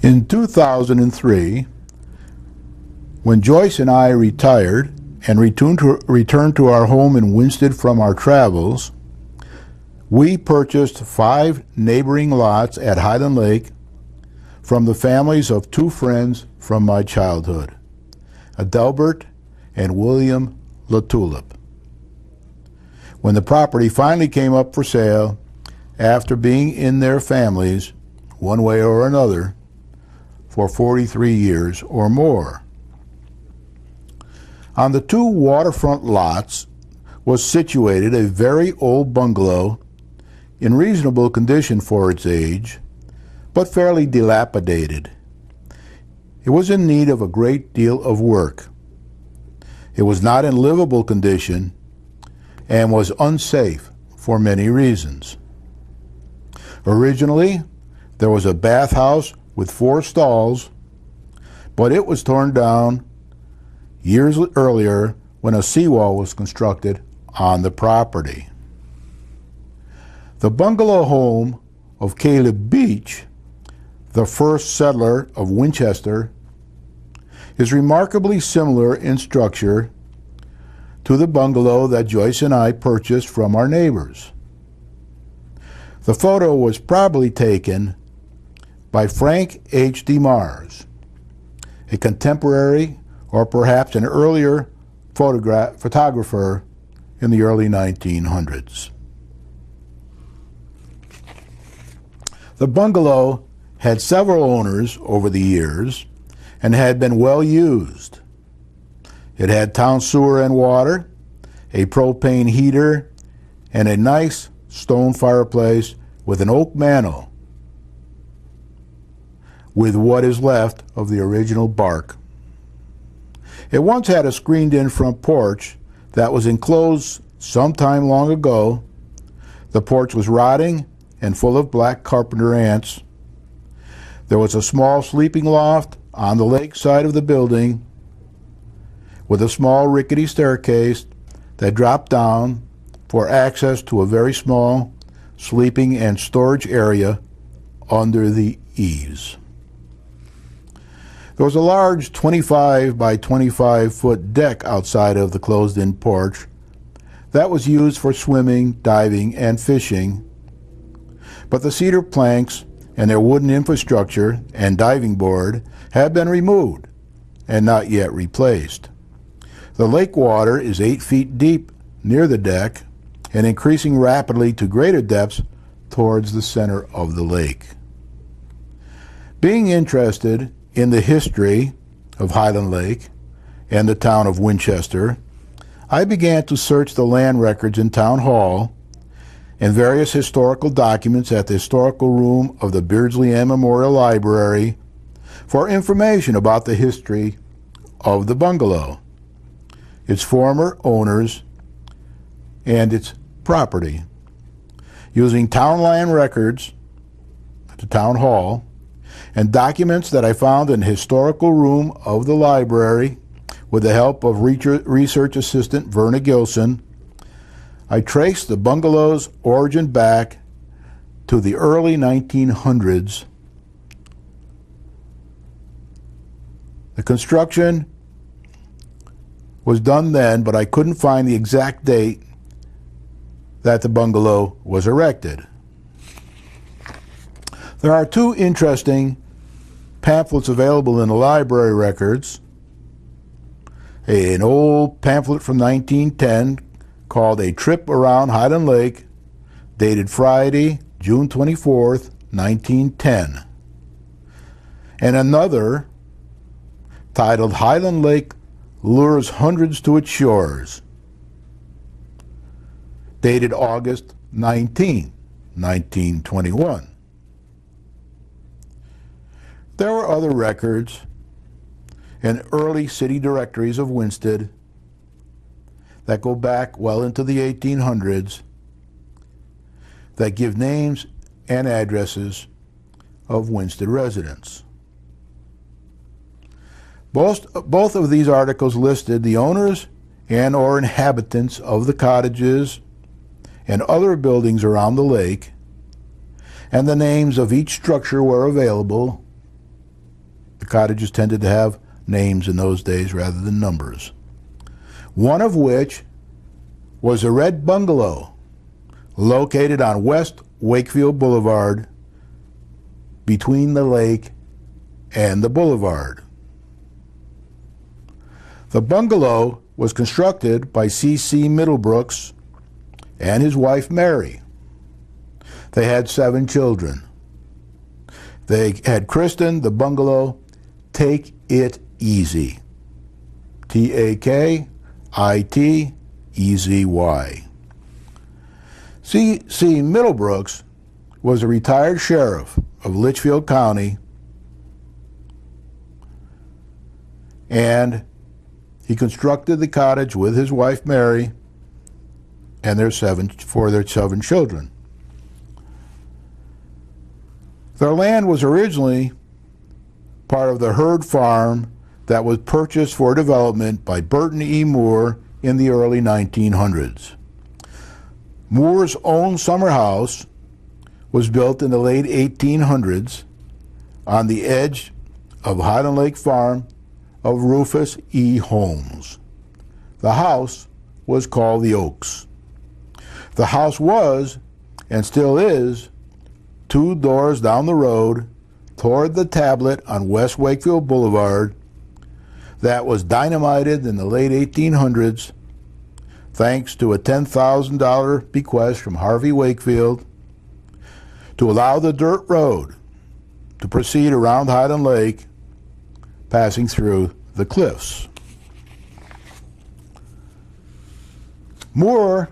In 2003, when Joyce and I retired and returned to our home in Winsted from our travels, we purchased 5 neighboring lots at Highland Lake from the families of 2 friends from my childhood, Adelbert and William LaTulip. When the property finally came up for sale, after being in their families, one way or another, for 43 years or more. On the 2 waterfront lots was situated a very old bungalow in reasonable condition for its age, but fairly dilapidated. It was in need of a great deal of work. It was not in livable condition and was unsafe for many reasons. Originally, there was a bathhouse with 4 stalls, but it was torn down years earlier when a seawall was constructed on the property. The bungalow home of Caleb Beach, the first settler of Winchester, is remarkably similar in structure to the bungalow that Joyce and I purchased from our neighbors. The photo was probably taken by Frank H. DeMars, a contemporary or perhaps an earlier photographer in the early 1900s. The bungalow had several owners over the years and had been well used. It had town sewer and water, a propane heater, and a nice stone fireplace with an oak mantel with what is left of the original bark. It once had a screened-in front porch that was enclosed some time long ago. The porch was rotting and full of black carpenter ants. There was a small sleeping loft on the lake side of the building with a small rickety staircase that dropped down for access to a very small sleeping and storage area under the eaves. There was a large 25 by 25 foot deck outside of the closed-in porch that was used for swimming, diving, and fishing, but the cedar planks and their wooden infrastructure and diving board have been removed and not yet replaced. The lake water is 8 feet deep near the deck and increasing rapidly to greater depths towards the center of the lake. Being interested in the history of Highland Lake and the town of Winchester, I began to search the land records in Town Hall and various historical documents at the historical room of the Beardsley and Memorial Library for information about the history of the bungalow, its former owners, and its property. Using town land records at the Town Hall and documents that I found in the historical room of the library with the help of research assistant Verna Gilson, I traced the bungalow's origin back to the early 1900s. The construction was done then, but I couldn't find the exact date that the bungalow was erected. There are 2 interesting pamphlets available in the library records. An old pamphlet from 1910 called A Trip Around Highland Lake, dated Friday, June 24th, 1910. And another titled Highland Lake Lures Hundreds to Its Shores, dated August 19, 1921. There were other records and early city directories of Winsted that go back well into the 1800s that give names and addresses of Winsted residents. Both of these articles listed the owners and or inhabitants of the cottages and other buildings around the lake, and the names of each structure were available cottages tended to have names in those days rather than numbers. One of which was a red bungalow located on West Wakefield Boulevard between the lake and the boulevard. The bungalow was constructed by C.C. Middlebrooks and his wife Mary. They had 7 children. They had christened the bungalow Take It Easy. T-A-K-I-T-E-Z-Y. C.C. Middlebrooks was a retired sheriff of Litchfield County, and he constructed the cottage with his wife Mary and their 7 children. Their land was originally part of the Hurd Farm that was purchased for development by Burton E. Moore in the early 1900s. Moore's own summer house was built in the late 1800s on the edge of Highland Lake Farm of Rufus E. Holmes. The house was called the Oaks. The house was, and still is, 2 doors down the road toward the tablet on West Wakefield Boulevard that was dynamited in the late 1800s thanks to a $10,000 bequest from Harvey Wakefield to allow the dirt road to proceed around Highland Lake, passing through the cliffs. Moore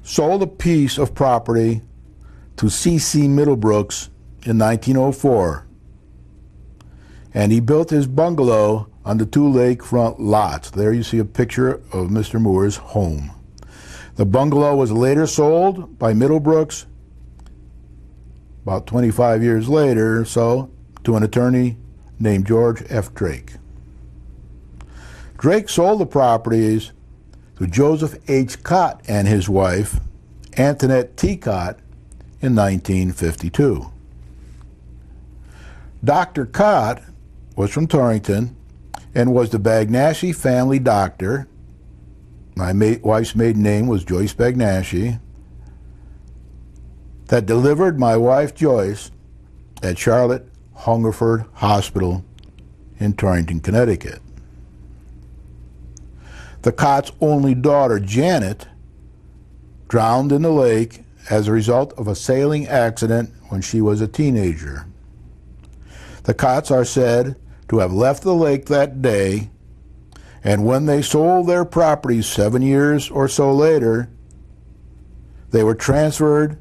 sold a piece of property to C.C. Middlebrooks in 1904, and he built his bungalow on the 2 lakefront lots. There you see a picture of Mr. Moore's home. The bungalow was later sold by Middlebrooks about 25 years later or so to an attorney named George F. Drake. Drake sold the properties to Joseph H. Cott and his wife, Antoinette T. Cott, in 1952. Dr. Cott was from Torrington and was the Bagnaschi family doctor. My wife's maiden name was Joyce Bagnaschi, that delivered my wife Joyce at Charlotte Hungerford Hospital in Torrington, Connecticut. The Cott's only daughter, Janet, drowned in the lake as a result of a sailing accident when she was a teenager. The Cotts are said to have left the lake that day, and when they sold their properties 7 years or so later, they were transferred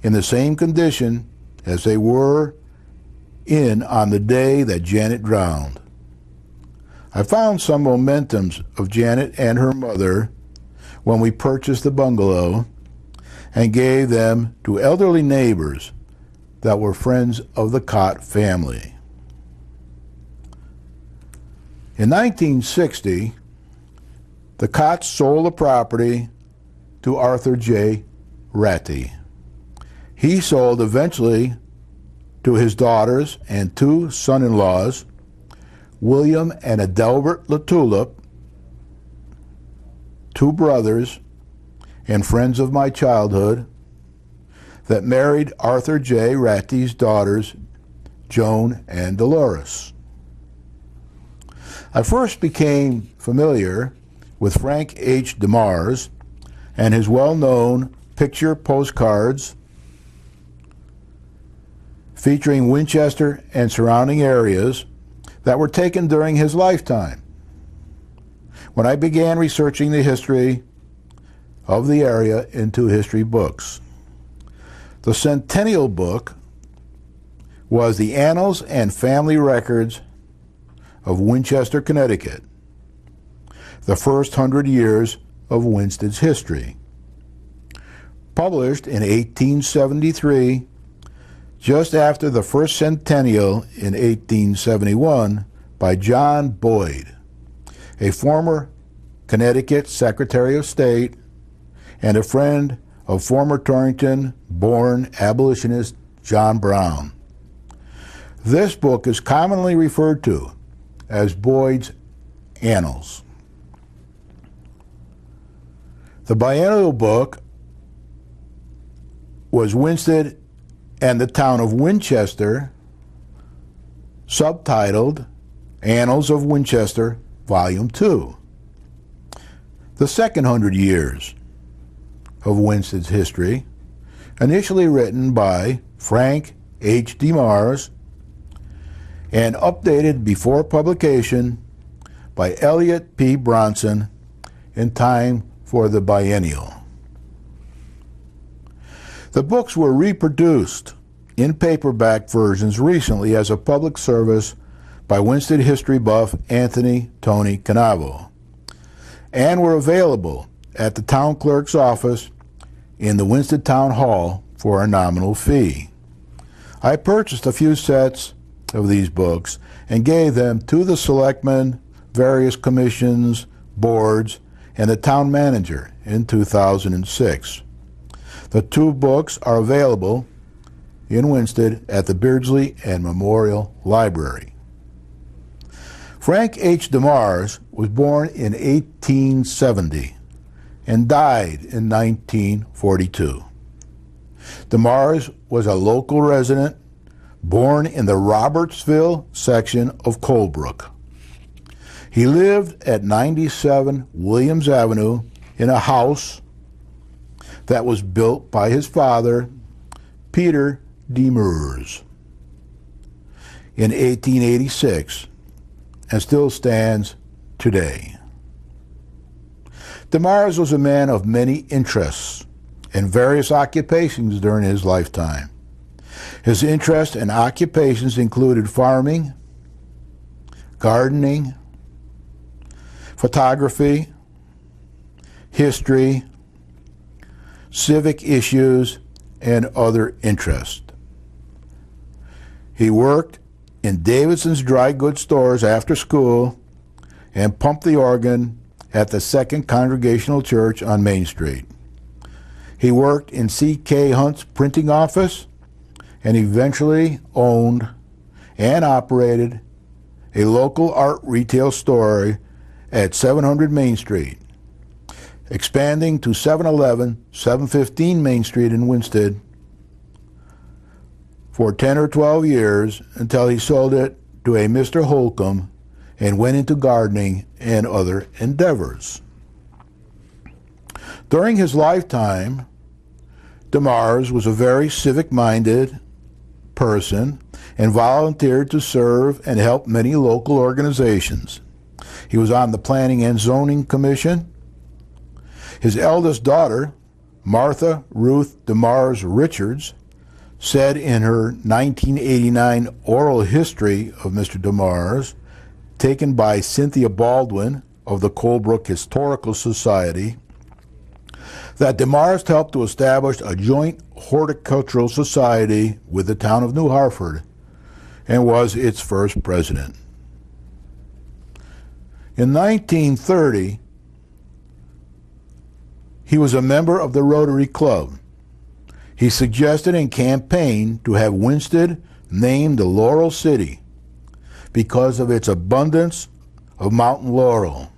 in the same condition as they were in on the day that Janet drowned. I found some mementos of Janet and her mother when we purchased the bungalow and gave them to elderly neighbors that were friends of the Cott family. In 1960, the Cotts sold the property to Arthur J. Ratty. He sold eventually to his daughters and 2 son-in-laws, William and Adelbert Latulip, 2 brothers and friends of my childhood, that married Arthur J. Ratty's daughters, Joan and Dolores. I first became familiar with Frank H. DeMars and his well-known picture postcards featuring Winchester and surrounding areas that were taken during his lifetime. When I began researching the history of the area into history books, the Centennial book was the Annals and Family Records of Winchester, Connecticut, the first 100 years of Winsted's history. Published in 1873, just after the first centennial in 1871 by John Boyd, a former Connecticut Secretary of State and a friend of former Torrington-born abolitionist John Brown. This book is commonly referred to as Boyd's Annals. The biennial book was Winsted and the Town of Winchester, subtitled Annals of Winchester, Volume 2. The second 100 years of Winsted's history, initially written by Frank H. DeMars and updated before publication by Elliot P. Bronson in time for the biennial. The books were reproduced in paperback versions recently as a public service by Winsted history buff Anthony Tony Canavo, and were available at the town clerk's office in the Winsted Town Hall for a nominal fee. I purchased a few sets of these books and gave them to the selectmen, various commissions, boards, and the town manager in 2006. The two books are available in Winsted at the Beardsley and Memorial Library. Frank H. DeMars was born in 1870 and died in 1942. DeMars was a local resident born in the Robertsville section of Colebrook. He lived at 97 Williams Avenue in a house that was built by his father, Peter DeMars, in 1886 and still stands today. DeMars was a man of many interests and various occupations during his lifetime. His interests and occupations included farming, gardening, photography, history, civic issues, and other interests. He worked in Davidson's dry goods stores after school and pumped the organ at the Second Congregational Church on Main Street. He worked in C.K. Hunt's printing office and eventually owned and operated a local art retail store at 700 Main Street, expanding to 711, 715 Main Street in Winsted for 10 or 12 years until he sold it to a Mr. Holcomb and went into gardening and other endeavors. During his lifetime, DeMars was a very civic-minded person and volunteered to serve and help many local organizations. He was on the Planning and Zoning Commission. His eldest daughter, Martha Ruth DeMars Richards, said in her 1989 oral history of Mr. DeMars, taken by Cynthia Baldwin of the Colebrook Historical Society, that DeMars helped to establish a joint horticultural society with the town of New Hartford and was its first president. In 1930, he was a member of the Rotary Club. He suggested and campaigned to have Winsted named the Laurel City because of its abundance of mountain laurel.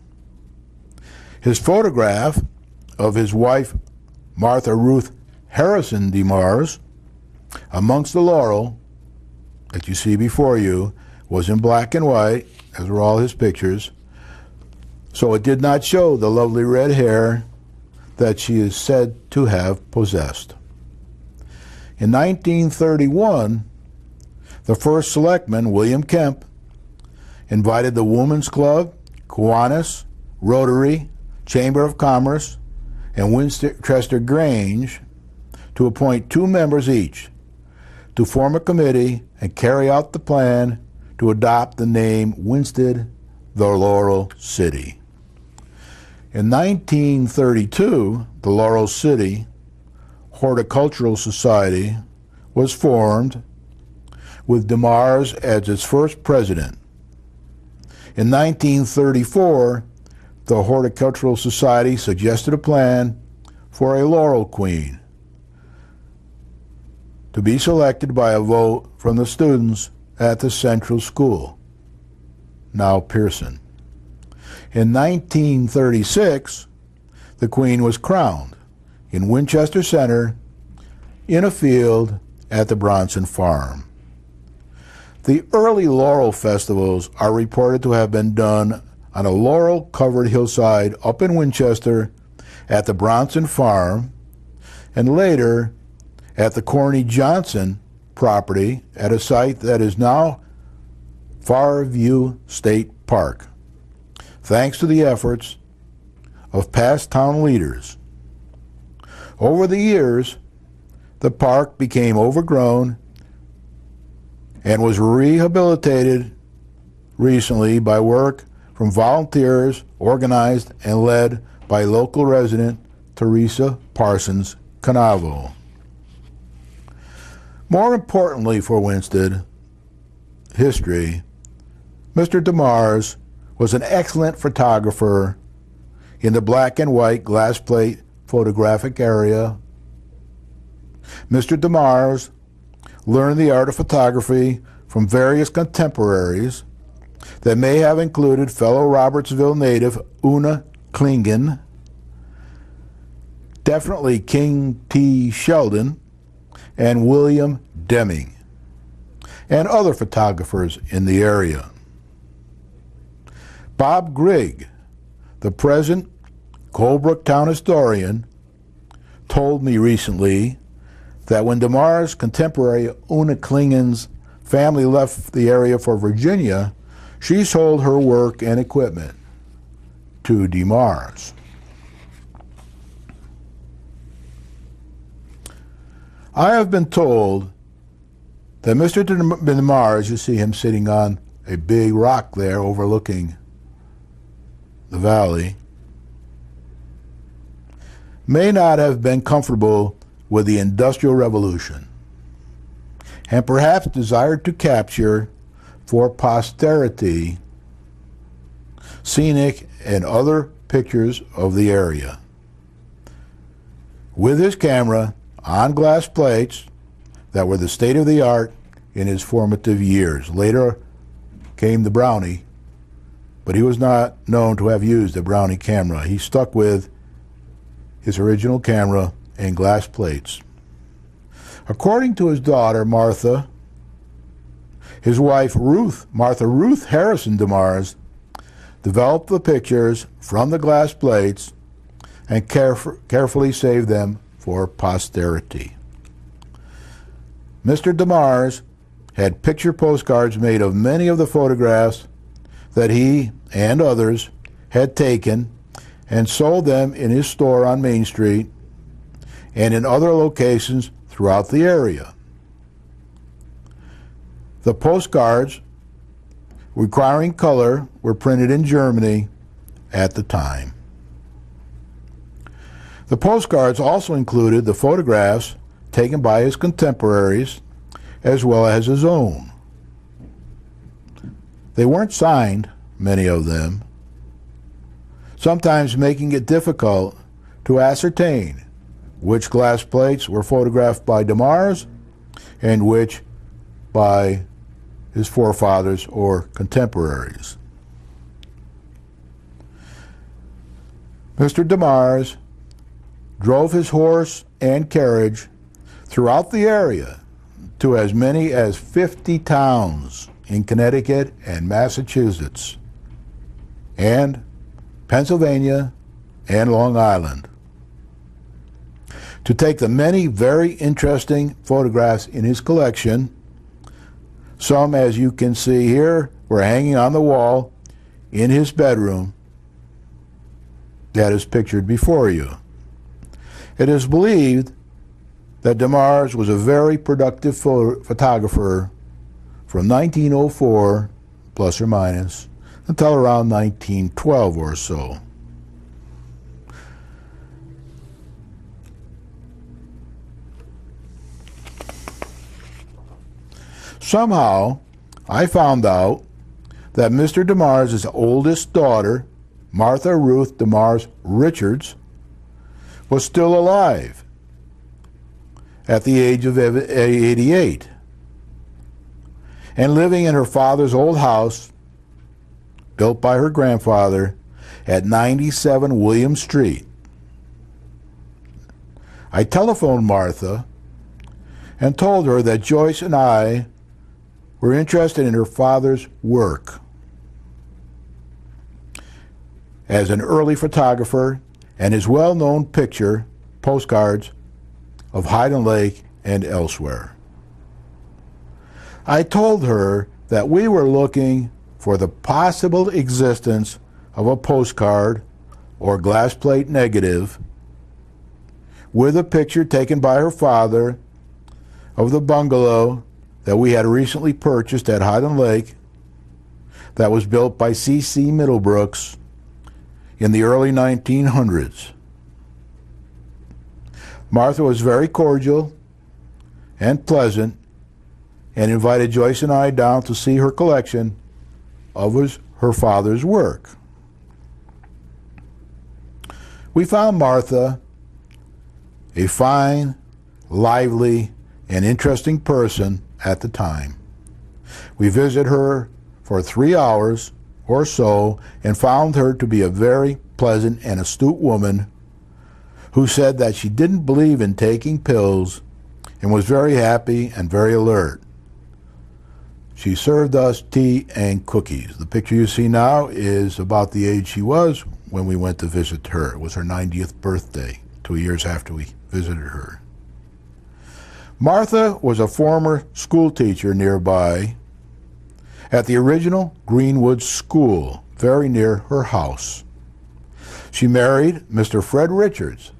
His photograph of his wife, Martha Ruth Harrison DeMars, amongst the laurel that you see before you, was in black and white, as were all his pictures, so it did not show the lovely red hair that she is said to have possessed. In 1931, the first selectman, William Kemp, invited the Women's Club, Kiwanis, Rotary, Chamber of Commerce, and Winchester Grange to appoint 2 members each to form a committee and carry out the plan to adopt the name Winsted, the Laurel City. In 1932, the Laurel City Horticultural Society was formed with DeMars as its first president. In 1934, the Horticultural Society suggested a plan for a Laurel Queen to be selected by a vote from the students at the Central School, now Pearson. In 1936, the Queen was crowned in Winchester Center in a field at the Bronson Farm. The early laurel festivals are reported to have been done on a laurel-covered hillside up in Winchester at the Bronson Farm, and later at the Corny Johnson property at a site that is now Farview State Park, thanks to the efforts of past town leaders. Over the years, the park became overgrown and was rehabilitated recently by work from volunteers organized and led by local resident Teresa Parsons Canavo. More importantly for Winsted history, Mr. DeMars was an excellent photographer in the black and white glass plate photographic area. Mr. DeMars learned the art of photography from various contemporaries that may have included fellow Robertsville native Una Klingen, definitely King T. Sheldon, and William Deming, and other photographers in the area. Bob Grigg, the present Colebrook town historian, told me recently that when DeMars' contemporary Una Klingen's family left the area for Virginia, she sold her work and equipment to DeMars. I have been told that Mr. DeMars, you see him sitting on a big rock there overlooking the valley, may not have been comfortable with the Industrial Revolution, and perhaps desired to capture for posterity scenic and other pictures of the area. With his camera on glass plates that were the state of the art in his formative years. Later came the Brownie, but he was not known to have used a Brownie camera. He stuck with his original camera and glass plates. According to his daughter, Martha, his wife, Martha Ruth Harrison DeMars, developed the pictures from the glass plates and carefully saved them for posterity. Mr. DeMars had picture postcards made of many of the photographs that he and others had taken and sold them in his store on Main Street and in other locations throughout the area. The postcards requiring color were printed in Germany at the time. The postcards also included the photographs taken by his contemporaries as well as his own. They weren't signed, many of them, sometimes making it difficult to ascertain which glass plates were photographed by DeMars and which by his forefathers or contemporaries. Mr. DeMars drove his horse and carriage throughout the area to as many as 50 towns in Connecticut and Massachusetts, and Pennsylvania and Long Island, to take the many very interesting photographs in his collection. Some, as you can see here, were hanging on the wall in his bedroom that is pictured before you. It is believed that DeMars was a very productive photographer from 1904, plus or minus, until around 1912 or so. Somehow, I found out that Mr. DeMars' oldest daughter, Martha Ruth DeMars Richards, was still alive at the age of 88. and living in her father's old house, built by her grandfather, at 97 William Street. I telephoned Martha and told her that Joyce and I were interested in her father's work as an early photographer and his well-known postcards of Highland Lake and elsewhere. I told her that we were looking for the possible existence of a postcard or glass plate negative with a picture taken by her father of the bungalow that we had recently purchased at Highland Lake that was built by C.C. Middlebrooks in the early 1900s. Martha was very cordial and pleasant and invited Joyce and I down to see her collection of her father's work. We found Martha a fine, lively, and interesting person at the time. We visited her for 3 hours or so and found her to be a very pleasant and astute woman who said that she didn't believe in taking pills and was very happy and very alert. She served us tea and cookies. The picture you see now is about the age she was when we went to visit her. It was her 90th birthday, 2 years after we visited her. Martha was a former school teacher nearby at the original Greenwood School, very near her house. She married Mr. Fred Richards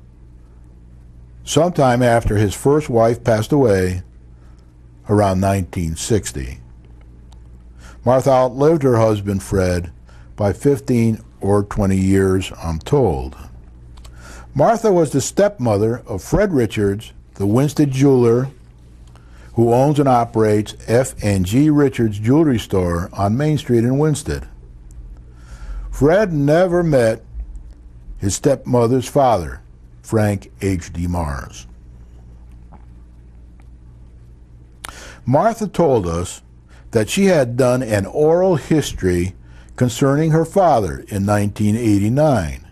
sometime after his first wife passed away around 1960. Martha outlived her husband Fred by 15 or 20 years, I'm told. Martha was the stepmother of Fred Richards, the Winsted jeweler, who owns and operates F&G Richards Jewelry Store on Main Street in Winsted. Fred never met his stepmother's father, Frank H. DeMars. Martha told us that she had done an oral history concerning her father in 1989,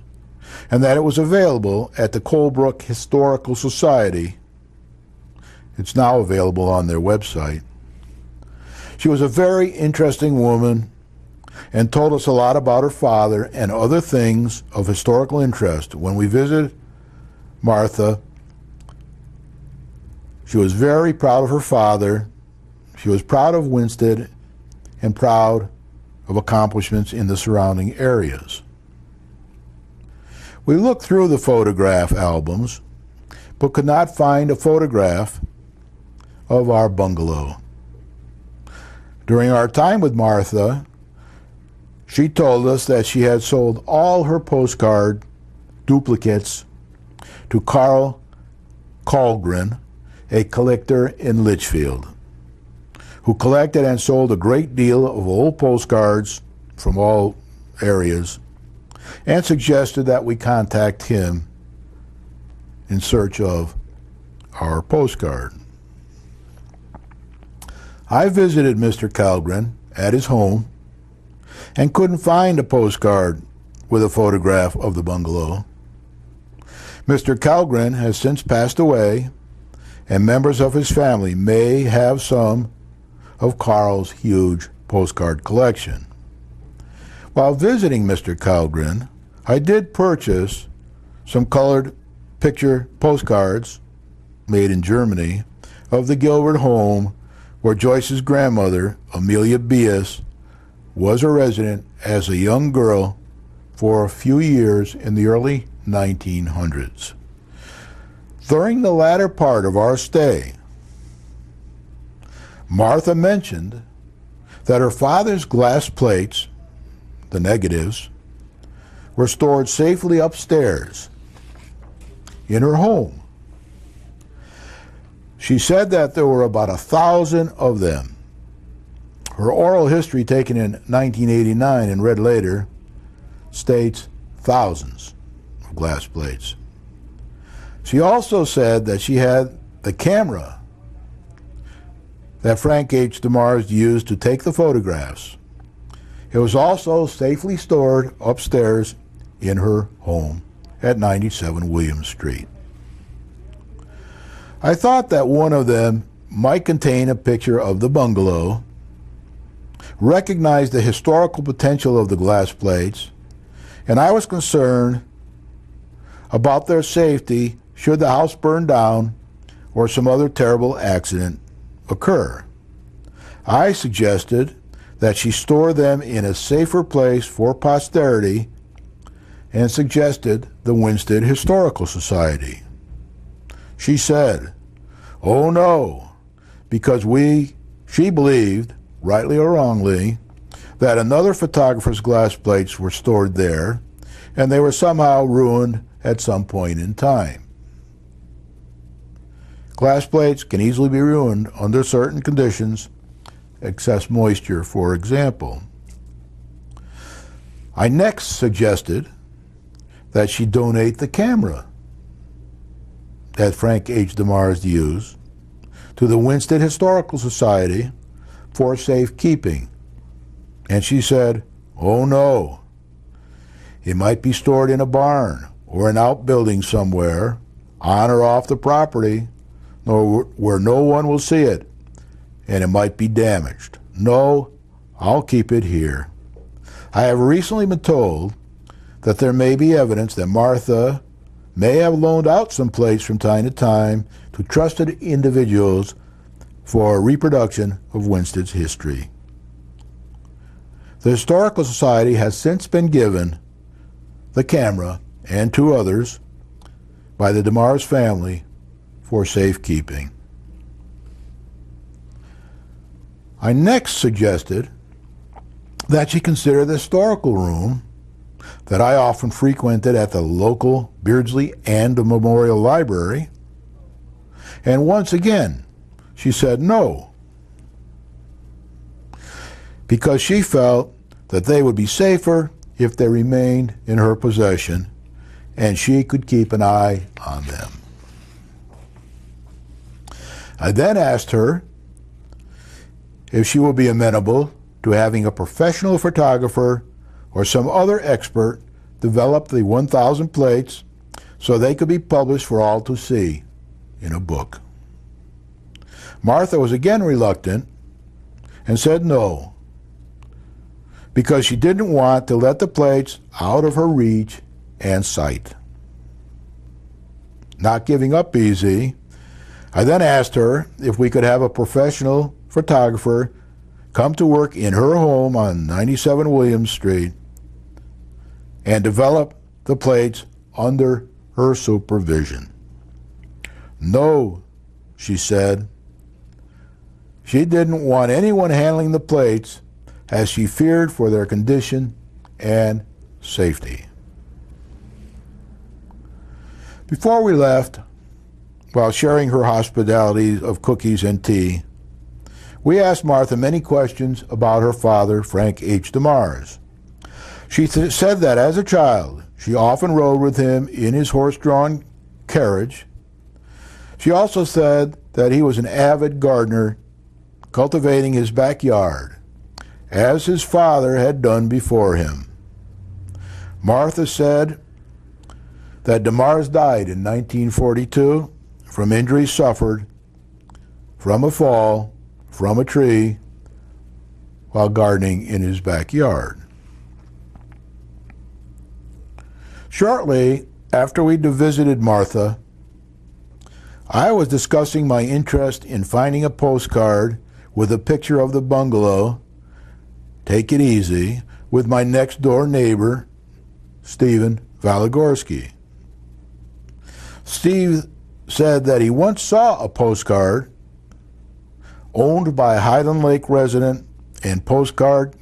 and that it was available at the Colebrook Historical Society. It's now available on their website. She was a very interesting woman and told us a lot about her father and other things of historical interest. When we visited Martha, she was very proud of her father. She was proud of Winsted and proud of accomplishments in the surrounding areas. We looked through the photograph albums, but could not find a photograph of our bungalow. During our time with Martha, she told us that she had sold all her postcard duplicates to Carl Colgren, a collector in Litchfield, who collected and sold a great deal of old postcards from all areas, and suggested that we contact him in search of our postcard. I visited Mr. Colgren at his home and couldn't find a postcard with a photograph of the bungalow. Mr. Colgren has since passed away, and members of his family may have some of Carl's huge postcard collection. While visiting Mr. Colgren, I did purchase some colored picture postcards made in Germany of the Gilbert home where Joyce's grandmother, Amelia Bias, was a resident as a young girl for a few years in the early 1900s. During the latter part of our stay, Martha mentioned that her father's glass plates, the negatives, were stored safely upstairs in her home. She said that there were about 1,000 of them. Her oral history taken in 1989 and read later states thousands of glass plates. She also said that she had the camera that Frank H. DeMars used to take the photographs. It was also safely stored upstairs in her home at 97 William Street. I thought that one of them might contain a picture of the bungalow, recognized the historical potential of the glass plates, and I was concerned about their safety should the house burn down or some other terrible accident occur. I suggested that she store them in a safer place for posterity and suggested the Winsted Historical Society. She said, "Oh no," because she believed, rightly or wrongly, that another photographer's glass plates were stored there and they were somehow ruined at some point in time. Glass plates can easily be ruined under certain conditions, excess moisture, for example. I next suggested that she donate the camera that Frank H. DeMars used to the Winsted Historical Society for safekeeping. And she said, "Oh no, it might be stored in a barn or an outbuilding somewhere, on or off the property, where no one will see it, and it might be damaged. No, I'll keep it here." I have recently been told that there may be evidence that Martha may have loaned out some plates from time to time to trusted individuals for reproduction of Winsted's history. The Historical Society has since been given the camera and two others by the DeMars family for safekeeping. I next suggested that she consider the historical room that I often frequented at the local Beardsley and the Memorial Library, and once again she said no, because she felt that they would be safer if they remained in her possession and she could keep an eye on them. I then asked her if she would be amenable to having a professional photographer or some other expert develop the 1,000 plates so they could be published for all to see in a book. Martha was again reluctant and said no, because she didn't want to let the plates out of her reach and sight. Not giving up easy, I then asked her if we could have a professional photographer come to work in her home on 97 William Street and develop the plates under her supervision. No, she said. She didn't want anyone handling the plates as she feared for their condition and safety. Before we left, while sharing her hospitality of cookies and tea, we asked Martha many questions about her father, Frank H. DeMars. She said that as a child, she often rode with him in his horse-drawn carriage. She also said that he was an avid gardener, cultivating his backyard, as his father had done before him. Martha said that DeMars died in 1942 from injuries suffered from a fall from a tree while gardening in his backyard. Shortly after we visited Martha, I was discussing my interest in finding a postcard with a picture of the bungalow, Take It Easy, with my next door neighbor, Stephen Valagorski. Steve said that he once saw a postcard owned by Highland Lake resident and postcard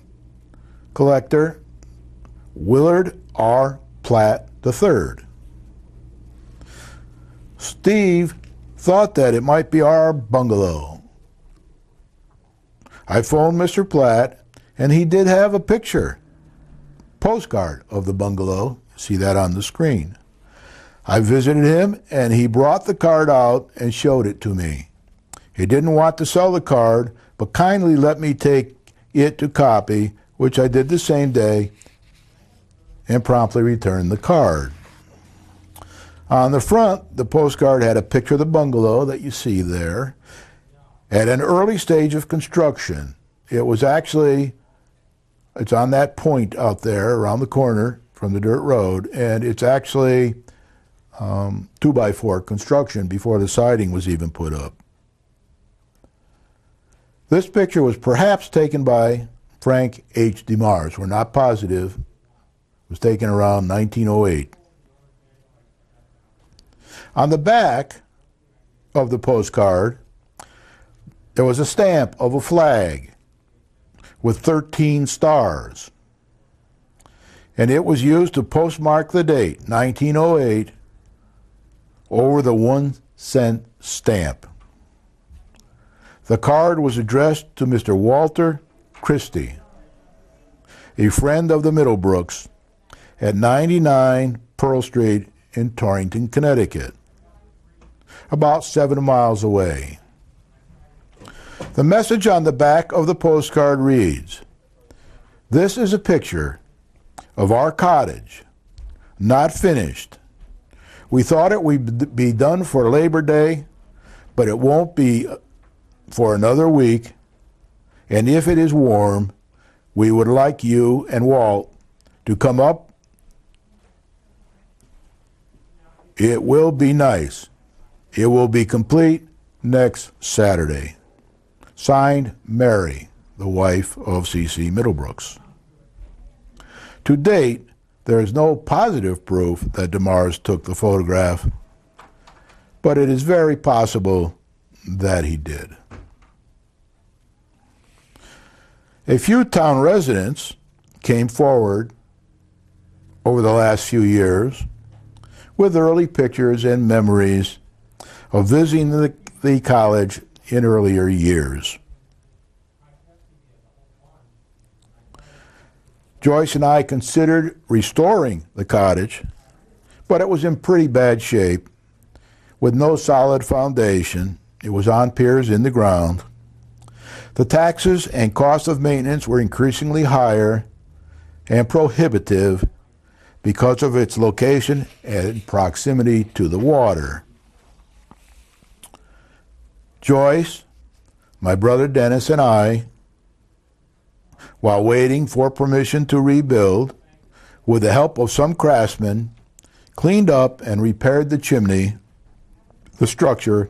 collector Willard R. Platt III. Steve thought that it might be our bungalow. I phoned Mr. Platt, and he did have a postcard of the bungalow. See that on the screen. I visited him, and he brought the card out and showed it to me. He didn't want to sell the card, but kindly let me take it to copy, which I did the same day and promptly returned the card. On the front, the postcard had a picture of the bungalow that you see there. At an early stage of construction, it's on that point out there around the corner from the dirt road, and it's actually 2x4 construction before the siding was even put up. This picture was perhaps taken by Frank H. DeMars. We're not positive. It was taken around 1908. On the back of the postcard, there was a stamp of a flag with 13 stars. And it was used to postmark the date, 1908, over the 1-cent stamp. The card was addressed to Mr. Walter Christie, a friend of the Middlebrooks, at 99 Pearl Street in Torrington, Connecticut, about 7 miles away. The message on the back of the postcard reads, "This is a picture of our cottage, not finished. We thought it would be done for Labor Day, but it won't be for another week, and if it is warm, we would like you and Walt to come up. It will be nice. It will be complete next Saturday. Signed, Mary, the wife of C.C. Middlebrooks." To date, there is no positive proof that DeMars took the photograph, but it is very possible that he did. A few town residents came forward over the last few years with early pictures and memories of visiting the college in earlier years. Joyce and I considered restoring the cottage, but it was in pretty bad shape with no solid foundation. It was on piers in the ground. The taxes and cost of maintenance were increasingly higher and prohibitive because of its location and proximity to the water. Joyce, my brother Dennis, and I, while waiting for permission to rebuild, with the help of some craftsmen, cleaned up and repaired the chimney, the structure,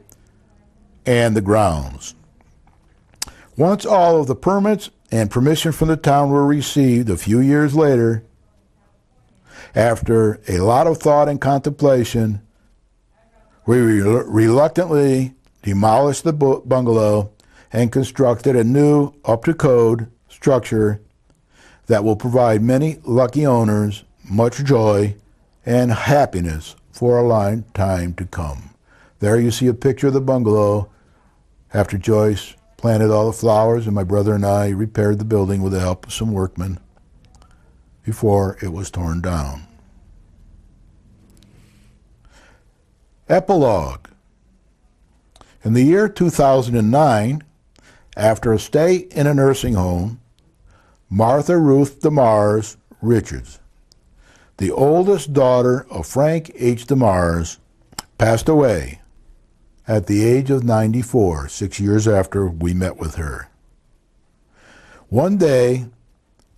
and the grounds. Once all of the permits and permission from the town were received a few years later, after a lot of thought and contemplation, we reluctantly demolished the bungalow and constructed a new, up-to-code structure that will provide many lucky owners much joy and happiness for a long time to come. There you see a picture of the bungalow after Joyce planted all the flowers and my brother and I repaired the building with the help of some workmen before it was torn down. Epilogue. In the year 2009, after a stay in a nursing home, Martha Ruth DeMars Richards, the oldest daughter of Frank H. DeMars, passed away at the age of 94, 6 years after we met with her. One day,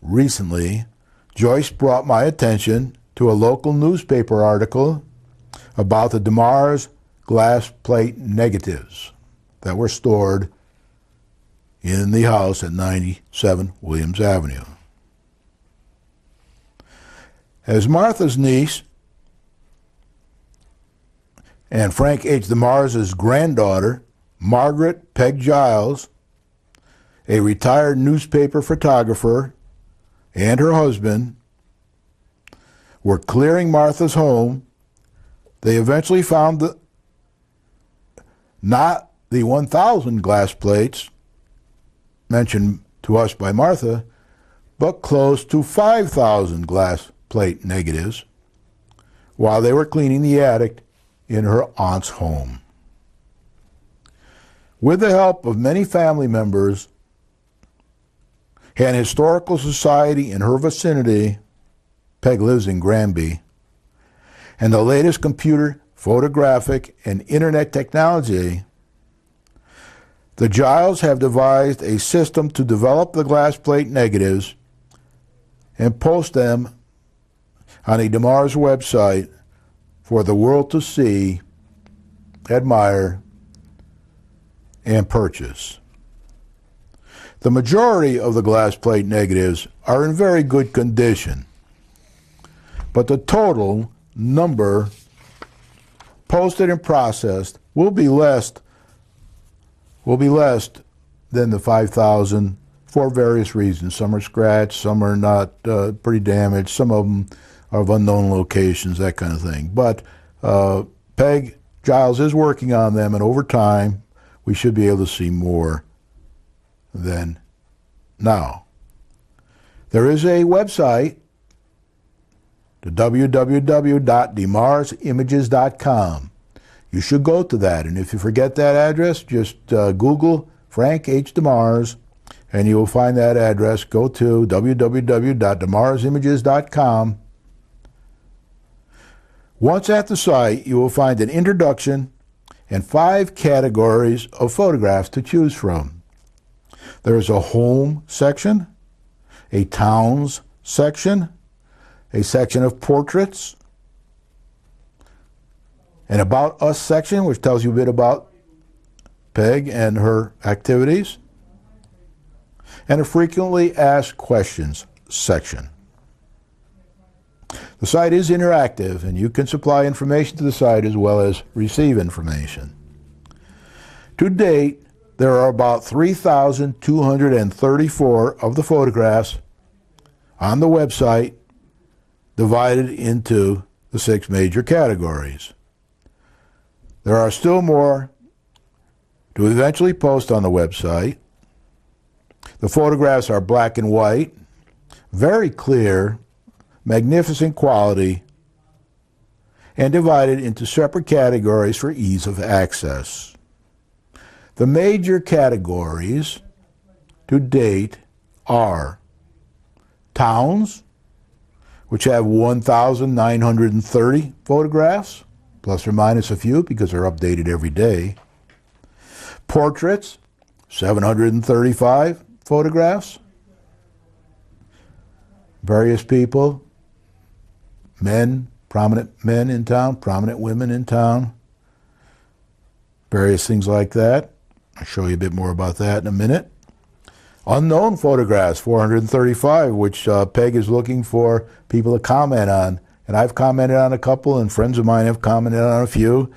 recently, Joyce brought my attention to a local newspaper article about the DeMars glass plate negatives that were stored in the house at 97 Williams Avenue. As Martha's niece and Frank H. DeMars' granddaughter, Margaret Peg Giles, a retired newspaper photographer, and her husband were clearing Martha's home, they eventually found not the 1,000 glass plates mentioned to us by Martha, but close to 5,000 glass plate negatives while they were cleaning the attic in her aunt's home. With the help of many family members, an historical society in her vicinity, Peg lives in Granby, and the latest computer, photographic, and internet technology, the Giles have devised a system to develop the glass plate negatives and post them on a DeMars website for the world to see, admire, and purchase. The majority of the glass plate negatives are in very good condition, but the total number posted and processed will be less than the 5,000 for various reasons. Some are scratched, some are not pretty damaged, some of them are of unknown locations, that kind of thing. But Peg Giles is working on them, and over time we should be able to see more than now. There is a website, the www.demarsimages.com. You should go to that, and if you forget that address, just Google Frank H. DeMars, and you will find that address. Go to www.demarsimages.com. Once at the site, you will find an introduction and 5 categories of photographs to choose from. There is a home section, a towns section, a section of portraits, an About Us section, which tells you a bit about Peg and her activities, and a Frequently Asked Questions section. The site is interactive, and you can supply information to the site as well as receive information. To date, there are about 3,234 of the photographs on the website, divided into the 6 major categories. There are still more to eventually post on the website. The photographs are black and white, very clear, magnificent quality, and divided into separate categories for ease of access. The major categories to date are towns, which have 1,930 photographs, plus or minus a few because they're updated every day. Portraits, 735 photographs. Various people, men, prominent men in town, prominent women in town, various things like that. I'll show you a bit more about that in a minute. Unknown photographs, 435, which Peg is looking for people to comment on. And I've commented on a couple, and friends of mine have commented on a few.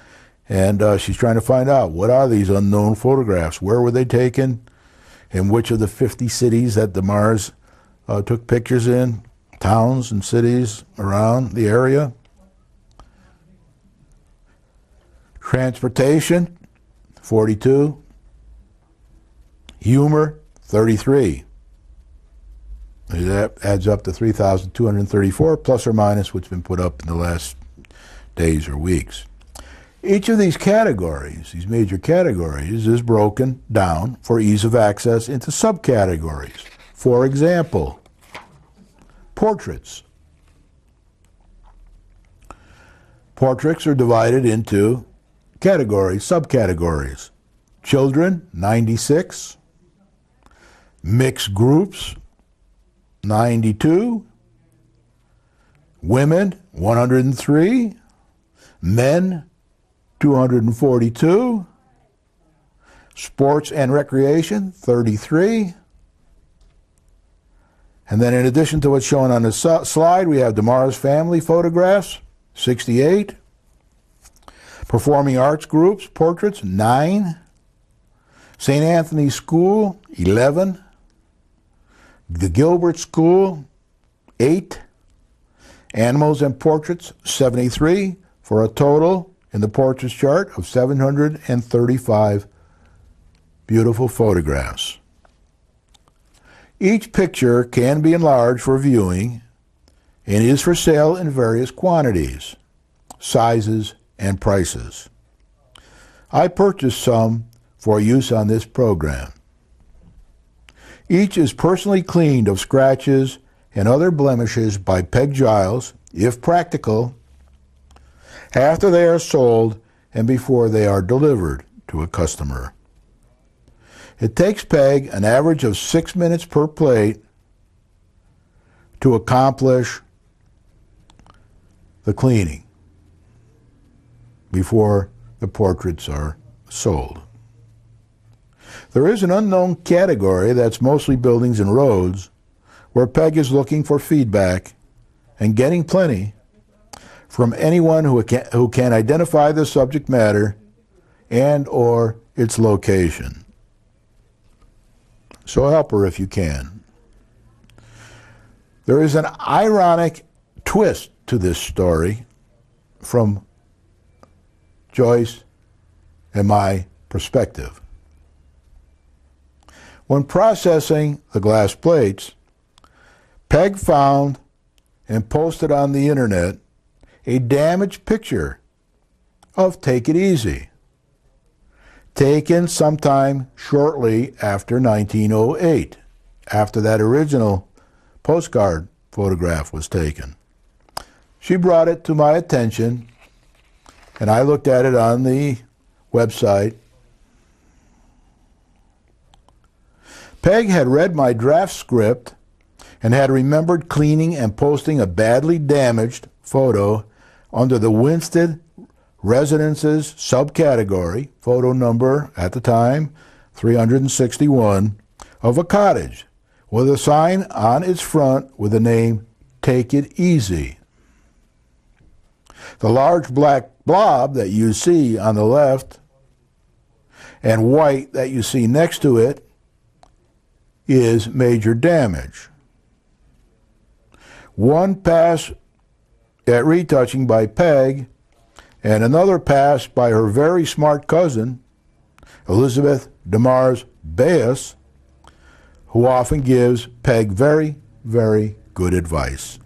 And she's trying to find out, what are these unknown photographs? Where were they taken? In which of the 50 cities that DeMars took pictures in? Towns and cities around the area. Transportation, 42. Humor, 33. That adds up to 3,234, plus or minus what's been put up in the last days or weeks. Each of these categories, these major categories, is broken down for ease of access into subcategories. For example, portraits. Portraits are divided into categories, subcategories. Children, 96. Mixed groups, 92. Women, 103. Men, 242. Sports and recreation, 33. And then in addition to what's shown on the slide, we have DeMars family photographs, 68. Performing arts groups, portraits, 9. St. Anthony's School, 11. The Gilbert School, 8. Animals and portraits, 73, for a total in the portraits chart of 735 beautiful photographs. Each picture can be enlarged for viewing and is for sale in various quantities, sizes, and prices. I purchased some for use on this program. Each is personally cleaned of scratches and other blemishes by Peg Giles, if practical, after they are sold and before they are delivered to a customer. It takes Peg an average of 6 minutes per plate to accomplish the cleaning before the portraits are sold. There is an unknown category that's mostly buildings and roads where Peg is looking for feedback and getting plenty from anyone who can identify the subject matter and or its location. So help her if you can. There is an ironic twist to this story from Joyce and my perspective. When processing the glass plates, Peg found and posted on the internet a damaged picture of Take It Easy, taken sometime shortly after 1908, after that original postcard photograph was taken. She brought it to my attention, and I looked at it on the website. Peg had read my draft script and had remembered cleaning and posting a badly damaged photo under the Winsted Residences subcategory, photo number at the time 361, of a cottage with a sign on its front with the name Take It Easy. The large black blob that you see on the left and white that you see next to it is major damage. One pass at retouching by Peg and another pass by her very smart cousin, Elizabeth DeMars Bayes, who often gives Peg very, very good advice.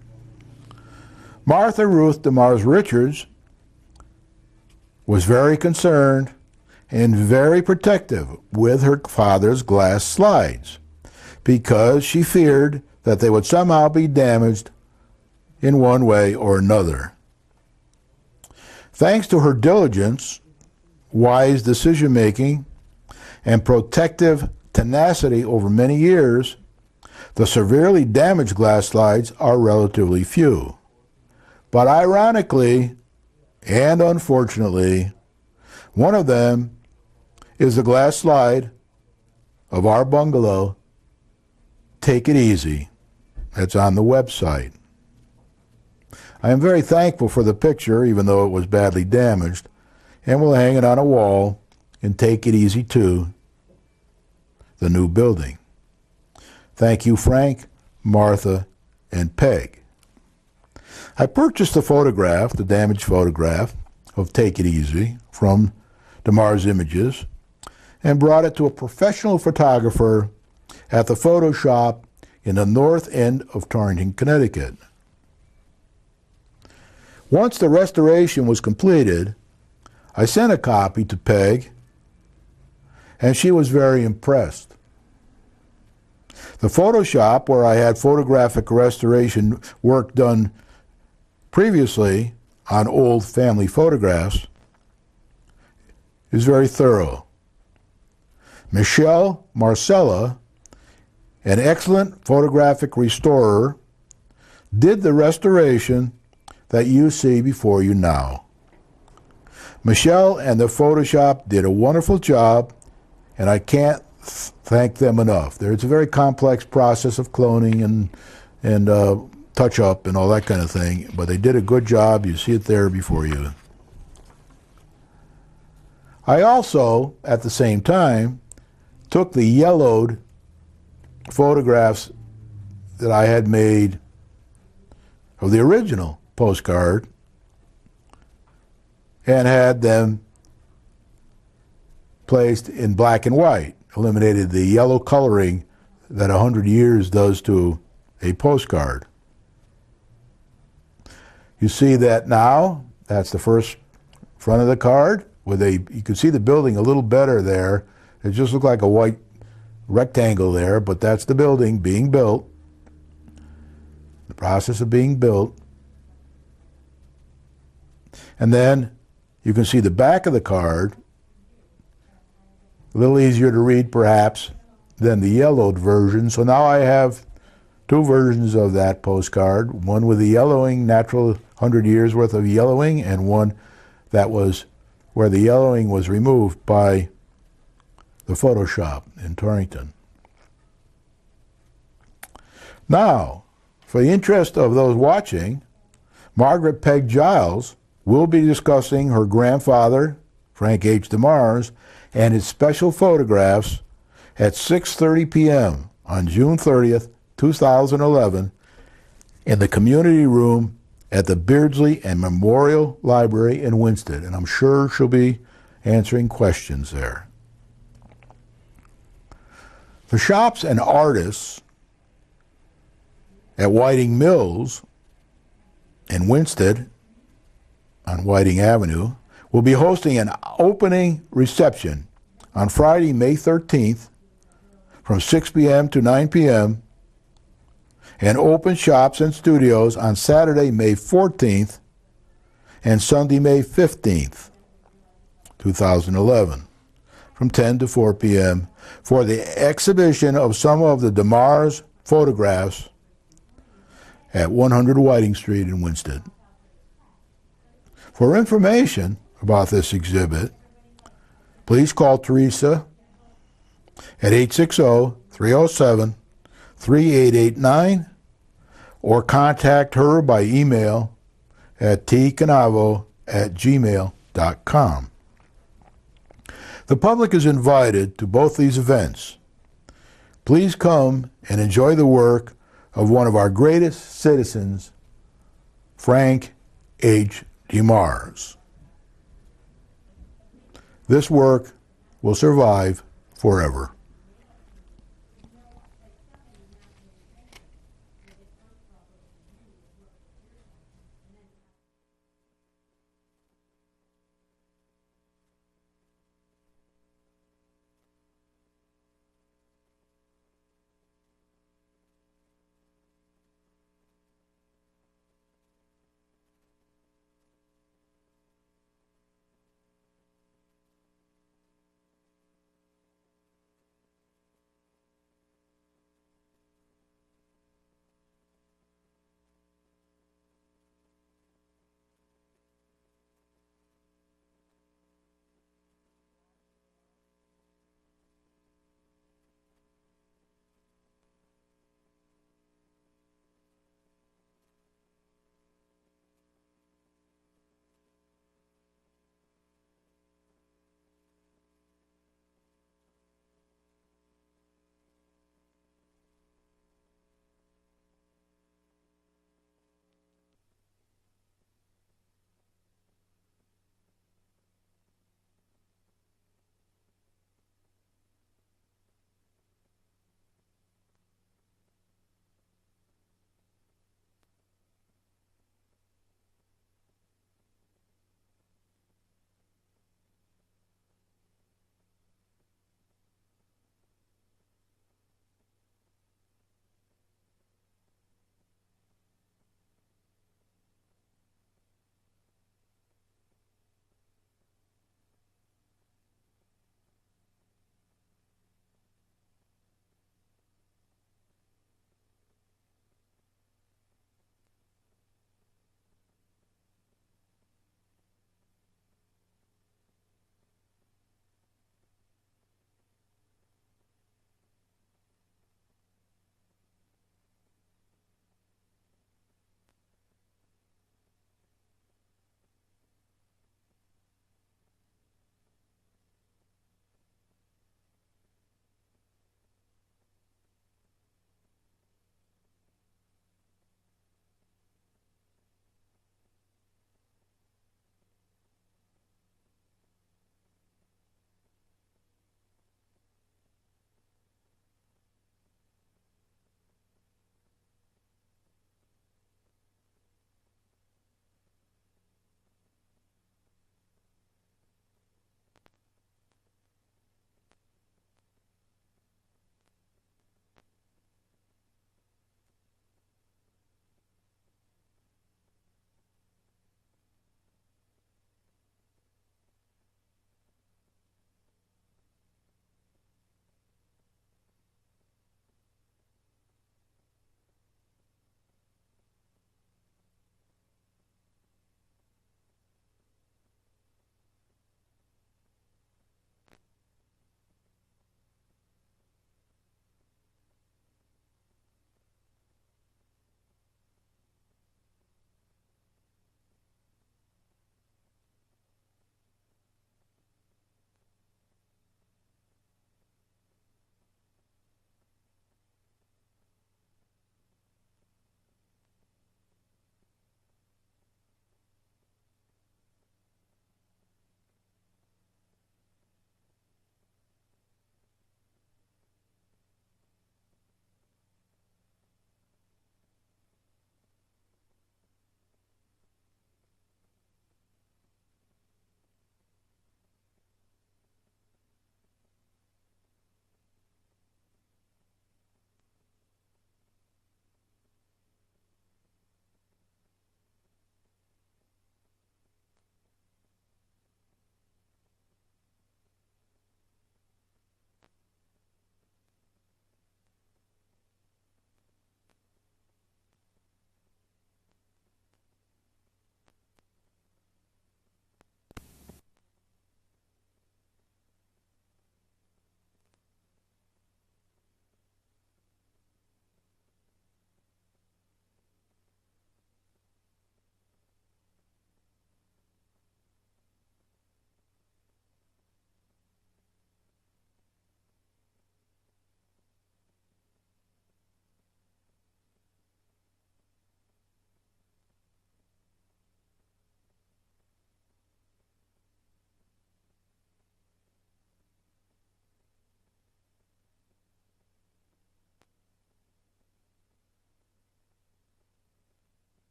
Martha Ruth DeMars Richards was very concerned and very protective with her father's glass slides because she feared that they would somehow be damaged in one way or another. Thanks to her diligence, wise decision-making, and protective tenacity over many years, the severely damaged glass slides are relatively few. But ironically, and unfortunately, one of them is the glass slide of our bungalow, Take It Easy. That's on the website. I am very thankful for the picture, even though it was badly damaged, and will hang it on a wall and Take It Easy 2, the new building. Thank you, Frank, Martha, and Peg. I purchased the damaged photograph of Take It Easy from DeMars Images and brought it to a professional photographer at the photo shop in the north end of Torrington, Connecticut. Once the restoration was completed, I sent a copy to Peg, and she was very impressed. The photo shop where I had photographic restoration work done previously on old family photographs is very thorough. Michelle Marcella, an excellent photographic restorer, did the restoration that you see before you now. Michelle and the Photoshop did a wonderful job, and I can't thank them enough. It's a very complex process of cloning and touch-up and all that kind of thing, but they did a good job. You see it there before you. I also, at the same time, took the yellowed photographs that I had made of the original postcard and had them placed in black and white, eliminated the yellow coloring that 100 years does to a postcard. You see that now, that's the first front of the card, you can see the building a little better there It just looked like a white rectangle there, but that's the building being built, the process of being built. And then you can see the back of the card, a little easier to read perhaps than the yellowed version. So now I have two versions of that postcard, one with the yellowing, natural 100 years worth of yellowing, and one that was where the yellowing was removed by the Photoshop in Torrington. Now, for the interest of those watching, Margaret Peg Giles will be discussing her grandfather, Frank H. DeMars, and his special photographs at 6:30 p.m. on June 30th, 2011, in the community room at the Beardsley and Memorial Library in Winsted. And I'm sure she'll be answering questions there. The shops and artists at Whiting Mills in Winsted on Whiting Avenue will be hosting an opening reception on Friday, May 13th from 6 p.m. to 9 p.m. and open shops and studios on Saturday, May 14th and Sunday, May 15th, 2011 from 10 to 4 p.m. for the exhibition of some of the DeMars photographs at 100 Whiting Street in Winsted. For information about this exhibit, please call Teresa at 860-307-3889 or contact her by email at tcanavo@gmail.com. The public is invited to both these events. Please come and enjoy the work of one of our greatest citizens, Frank H. DeMars. This work will survive forever.